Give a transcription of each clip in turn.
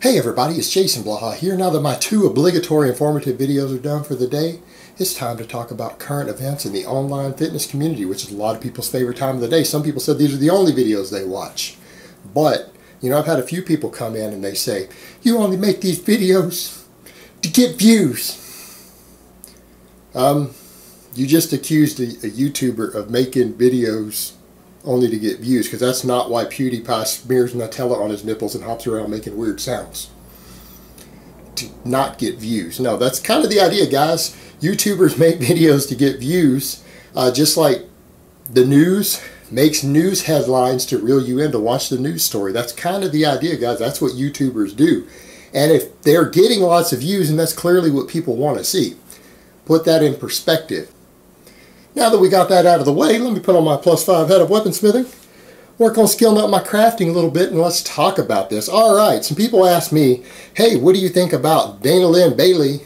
Hey everybody, it's Jason Blaha here. Now that my two obligatory informative videos are done for the day, it's time to talk about current events in the online fitness community, which is a lot of people's favorite time of the day. Some people said these are the only videos they watch. But, you know, I've had a few people come in and they say, you only make these videos to get views. You just accused a YouTuber of making videos only to get views, because that's not why PewDiePie smears Nutella on his nipples and hops around making weird sounds. To not get views. No, that's kind of the idea, guys. YouTubers make videos to get views, just like the news makes news headlines to reel you in to watch the news story. That's kind of the idea, guys. That's what YouTubers do. And if they're getting lots of views, and that's clearly what people want to see, put that in perspective. Now that we got that out of the way, let me put on my +5 head of weaponsmithing, work on skilling up my crafting a little bit, and let's talk about this. Alright, some people ask me, hey, what do you think about Linn Bailey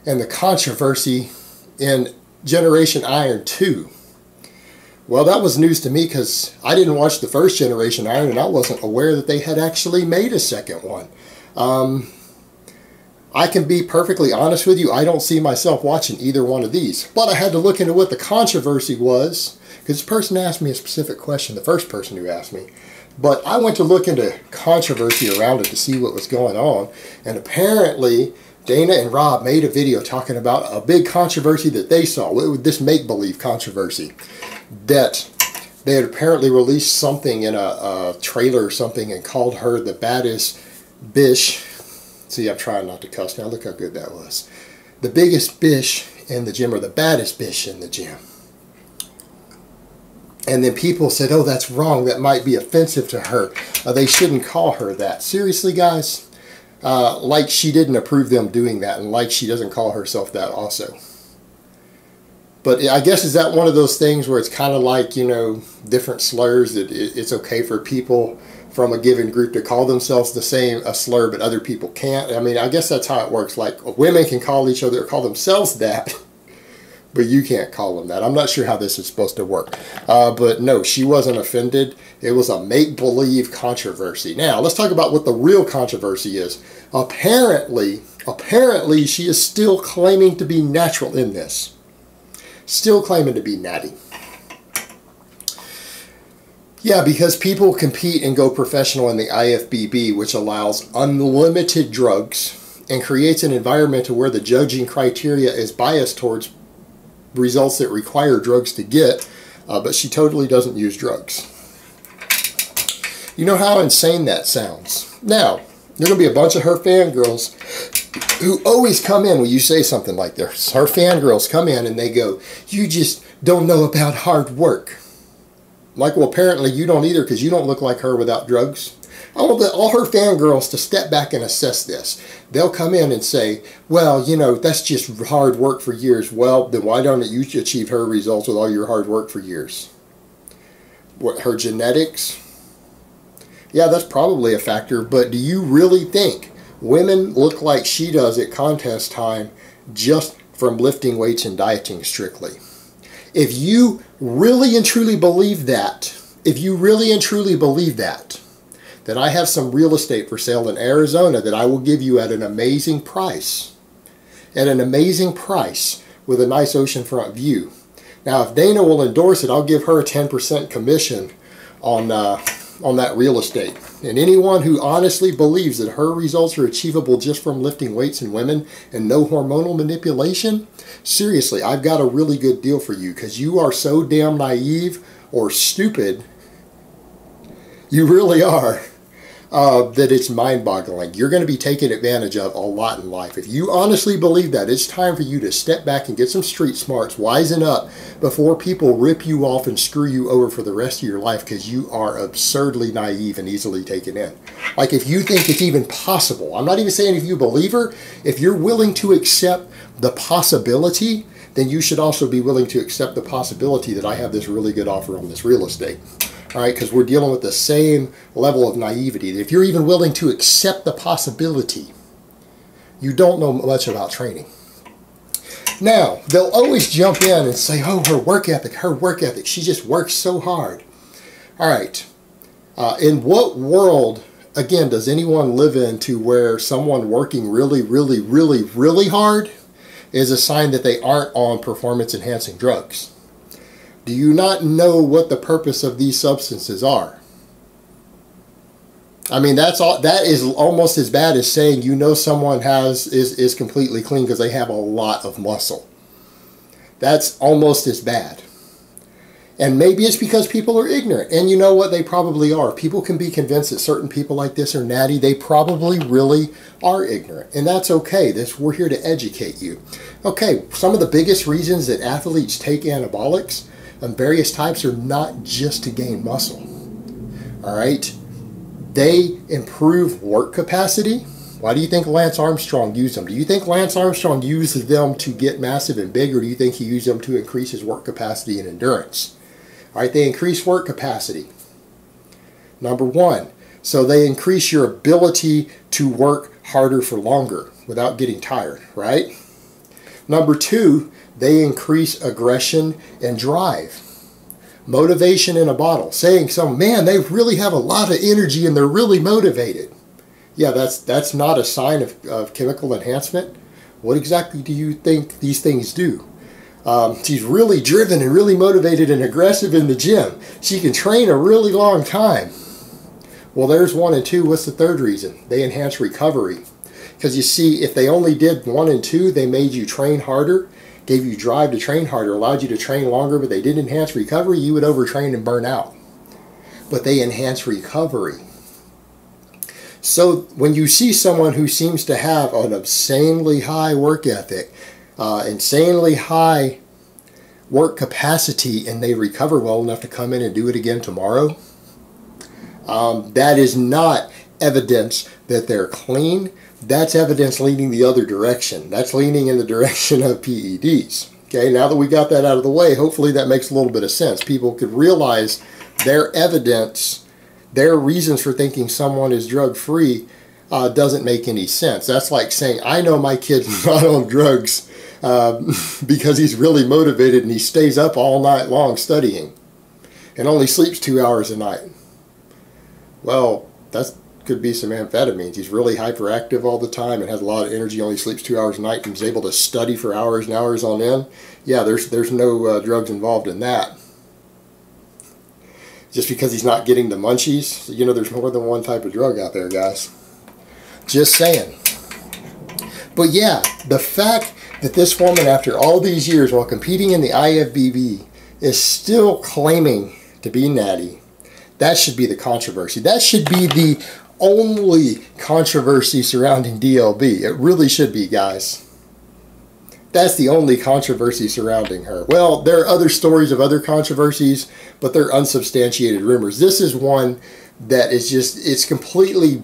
and the controversy in Generation Iron 2? Well, that was news to me because I didn't watch the first Generation Iron and I wasn't aware that they had actually made a second one. I can be perfectly honest with you, I don't see myself watching either one of these. But I had to look into what the controversy was, because this person asked me a specific question, the first person who asked me. But I went to look into controversy around it to see what was going on. And apparently, Dana and Rob made a video talking about a big controversy that they saw. This make-believe controversy. That they had apparently released something in a trailer or something and called her the baddest bish. See, I'm trying not to cuss now. Look how good that was. The biggest bish in the gym, or the baddest bish in the gym. And then people said, oh, that's wrong. That might be offensive to her. They shouldn't call her that. Seriously, guys? Like she didn't approve them doing that, and like she doesn't call herself that also. But I guess, is that one of those things where it's kind of like, you know, different slurs, that it's okay for people from a given group to call themselves the same a slur, but other people can't? I mean, I guess that's how it works. Like, women can call each other, or call themselves that, but you can't call them that. I'm not sure how this is supposed to work. But no, she wasn't offended. It was a make-believe controversy. Now, let's talk about what the real controversy is. Apparently, she is still claiming to be natural in this. Still claiming to be natty. Yeah, because people compete and go professional in the IFBB, which allows unlimited drugs and creates an environment where the judging criteria is biased towards results that require drugs to get, but she totally doesn't use drugs. You know how insane that sounds. Now, there are going to be a bunch of her fangirls who always come in when you say something like this. Her fangirls come in and they go, you just don't know about hard work. Like, well, apparently you don't either, because you don't look like her without drugs. I want all her fangirls to step back and assess this. They'll come in and say, well, you know, that's just hard work for years. Well, then why don't you achieve her results with all your hard work for years? What, her genetics? Yeah, that's probably a factor, but do you really think women look like she does at contest time just from lifting weights and dieting strictly? If you really and truly believe that, then I have some real estate for sale in Arizona that I will give you at an amazing price. At an amazing price with a nice oceanfront view. Now, if Dana will endorse it, I'll give her a 10% commission on that real estate. And anyone who honestly believes that her results are achievable just from lifting weights in women and no hormonal manipulation, seriously, I've got a really good deal for you, because you are so damn naive or stupid, you really are, that it's mind-boggling. You're going to be taken advantage of a lot in life. If you honestly believe that, it's time for you to step back and get some street smarts, wisen up, before people rip you off and screw you over for the rest of your life, because you are absurdly naive and easily taken in. Like, if you think it's even possible, I'm not even saying if you believe her, if you're willing to accept the possibility, then you should also be willing to accept the possibility that I have this really good offer on this real estate. All right, because we're dealing with the same level of naivety. If you're even willing to accept the possibility, you don't know much about training. Now, they'll always jump in and say, oh, her work ethic, she just works so hard. All right, in what world again, does anyone live in to where someone working really, really, really, really hard is a sign that they aren't on performance-enhancing drugs? Do you not know what the purpose of these substances are? I mean, that is almost as bad as saying you know someone is completely clean because they have a lot of muscle. That's almost as bad. And maybe it's because people are ignorant. And you know what? They probably are. People can be convinced that certain people like this are natty. They probably really are ignorant. And that's okay. We're here to educate you. Okay, some of the biggest reasons that athletes take anabolics of various types are not just to gain muscle. All right? They improve work capacity. Why do you think Lance Armstrong used them? Do you think Lance Armstrong used them to get massive and big, or do you think he used them to increase his work capacity and endurance? All right, they increase work capacity. Number one, so they increase your ability to work harder for longer without getting tired, right? Number two, they increase aggression and drive. Motivation in a bottle. Saying man, they really have a lot of energy and they're really motivated. Yeah, that's not a sign of chemical enhancement. What exactly do you think these things do? She's really driven and really motivated and aggressive in the gym. She can train a really long time. Well, there's 1 and 2. What's the third reason? They enhance recovery. Because you see, if they only did 1 and 2, they made you train harder, gave you drive to train harder, allowed you to train longer, but they didn't enhance recovery, you would overtrain and burn out. But they enhance recovery. So when you see someone who seems to have an insanely high work ethic, insanely high work capacity, and they recover well enough to come in and do it again tomorrow, that is not evidence that they're clean. That's evidence leaning the other direction. That's leaning in the direction of PEDs. Okay, now that we got that out of the way, hopefully that makes a little bit of sense. People could realize their evidence, their reasons for thinking someone is drug-free doesn't make any sense. That's like saying, I know my kid's not on drugs because he's really motivated and he stays up all night long studying and only sleeps 2 hours a night. Well, that could be some amphetamines. He's really hyperactive all the time and has a lot of energy, only sleeps 2 hours a night, and is able to study for hours and hours on end. Yeah, there's no drugs involved in that. Just because he's not getting the munchies, you know, there's more than one type of drug out there, guys. Just saying. But yeah, the fact that this woman, after all these years while competing in the IFBB, is still claiming to be natty, that should be the controversy. That should be the only controversy surrounding DLB. It really should be, guys. That's the only controversy surrounding her. Well, there are other stories of other controversies, but they're unsubstantiated rumors. This is one that is just, it's completely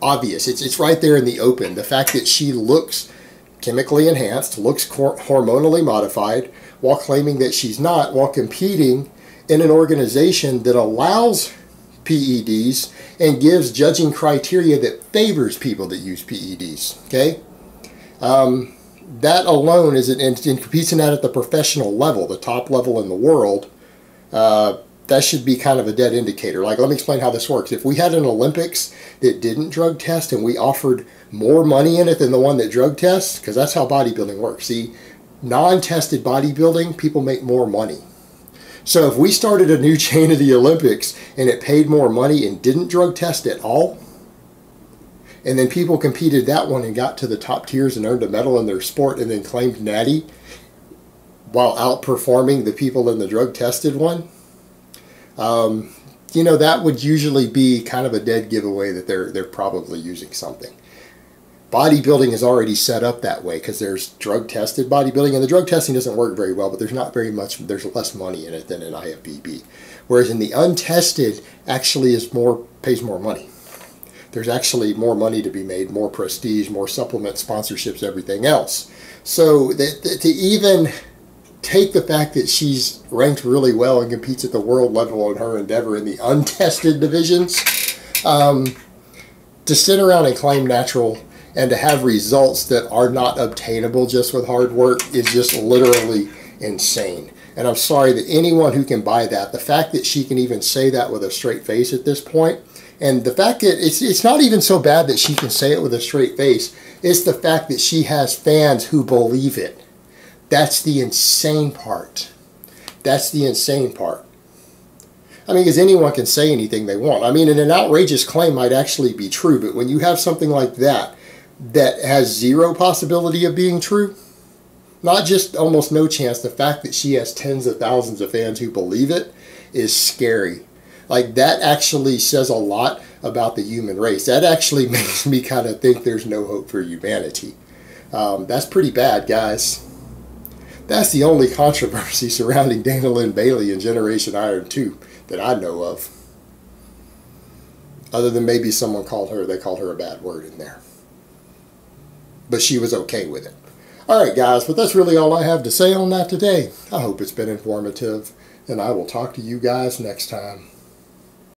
obvious. It's right there in the open. The fact that she looks chemically enhanced, looks hormonally modified, while claiming that she's not, while competing in an organization that allows PEDs and gives judging criteria that favors people that use PEDs. Okay? That alone is, and competes in that at the professional level, the top level in the world. That should be kind of a dead indicator. Like, let me explain how this works. If we had an Olympics that didn't drug test and we offered more money in it than the one that drug tests, because that's how bodybuilding works. See, non-tested bodybuilding, people make more money. So if we started a new chain of the Olympics and it paid more money and didn't drug test at all, and then people competed that one and got to the top tiers and earned a medal in their sport and then claimed natty while outperforming the people in the drug tested one, you know, that would usually be kind of a dead giveaway that they're probably using something. Bodybuilding is already set up that way because there's drug-tested bodybuilding, and the drug testing doesn't work very well, but there's not very much, there's less money in it than in IFBB. Whereas in the untested, actually pays more money. There's actually more money to be made, more prestige, more supplement sponsorships, everything else. So to even take the fact that she's ranked really well and competes at the world level in her endeavor in the untested divisions, to sit around and claim natural and to have results that are not obtainable just with hard work is just literally insane. And I'm sorry that anyone who can buy that, the fact that she can even say that with a straight face at this point And the fact that it's not even so bad that she can say it with a straight face. It's the fact that she has fans who believe it. That's the insane part. That's the insane part. I mean, because anyone can say anything they want. I mean, and an outrageous claim might actually be true, but when you have something like that that has zero possibility of being true, not just almost no chance, the fact that she has tens of thousands of fans who believe it is scary. Like, that actually says a lot about the human race. That actually makes me kind of think there's no hope for humanity. That's pretty bad, guys. That's the only controversy surrounding Dana Lynn Bailey and Generation Iron 2 that I know of. Other than maybe someone they called her a bad word in there. But she was okay with it. Alright guys, but that's really all I have to say on that today. I hope it's been informative, and I will talk to you guys next time.